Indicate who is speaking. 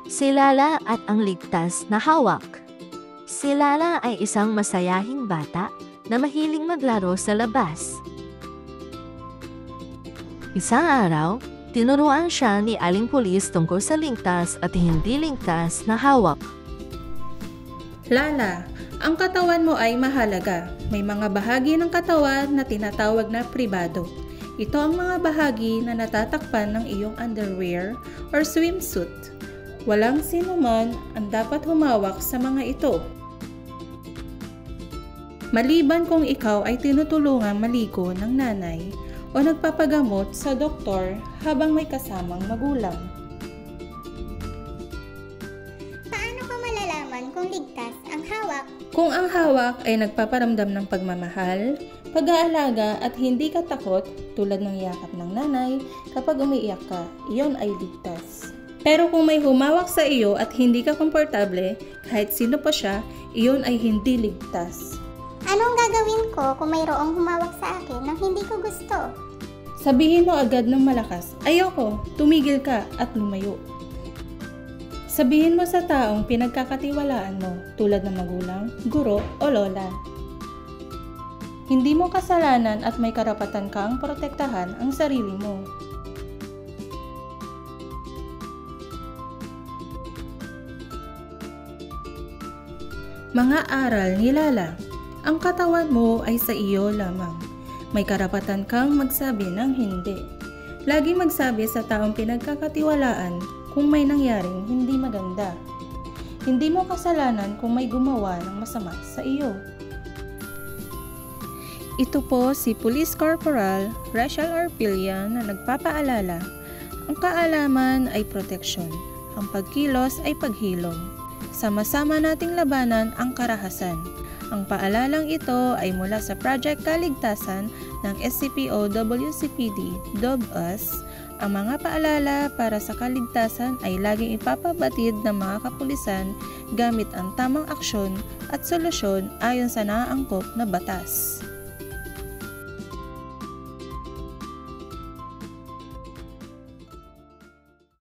Speaker 1: Si Lala at ang ligtas na hawak. Si Lala ay isang masayahing bata na mahiling maglaro sa labas. Isang araw, tinuruan siya ni Aling Pulis tungkol sa ligtas at hindi ligtas na hawak.
Speaker 2: Lala, ang katawan mo ay mahalaga. May mga bahagi ng katawan na tinatawag na pribado. Ito ang mga bahagi na natatakpan ng iyong underwear or swimsuit. Walang sino man ang dapat humawak sa mga ito. Maliban kung ikaw ay tinutulungang maligo ng nanay o nagpapagamot sa doktor habang may kasamang magulang.
Speaker 3: Paano ko malalaman kung ligtas ang hawak?
Speaker 2: Kung ang hawak ay nagpaparamdam ng pagmamahal, pag-aalaga at hindi ka takot tulad ng yakap ng nanay kapag umiiyak ka, iyon ay ligtas. Pero kung may humawak sa iyo at hindi ka komportable, kahit sino pa siya, iyon ay hindi ligtas.
Speaker 3: Anong gagawin ko kung mayroong humawak sa akin na hindi ko gusto?
Speaker 2: Sabihin mo agad ng malakas, ayoko, tumigil ka at lumayo. Sabihin mo sa taong pinagkakatiwalaan mo tulad ng magulang, guro o lola. Hindi mo kasalanan at may karapatan kang protektahan ang sarili mo. Mga aral ni Lala. Ang katawan mo ay sa iyo lamang. May karapatan kang magsabi ng hindi. Lagi magsabi sa taong pinagkakatiwalaan kung may nangyaring hindi maganda. Hindi mo kasalanan kung may gumawa ng masama sa iyo. Ito po si Police Corporal Rachel Arpilla na nagpapaalala. Ang kaalaman ay proteksyon. Ang pagkilos ay paghilom. Sama-sama nating labanan ang karahasan. Ang paalalang ito ay mula sa Project Kaligtasan ng SCPO-WCPD, DOB-US. Ang mga paalala para sa kaligtasan ay laging ipapabatid ng mga kapulisan gamit ang tamang aksyon at solusyon ayon sa naaangkop na batas.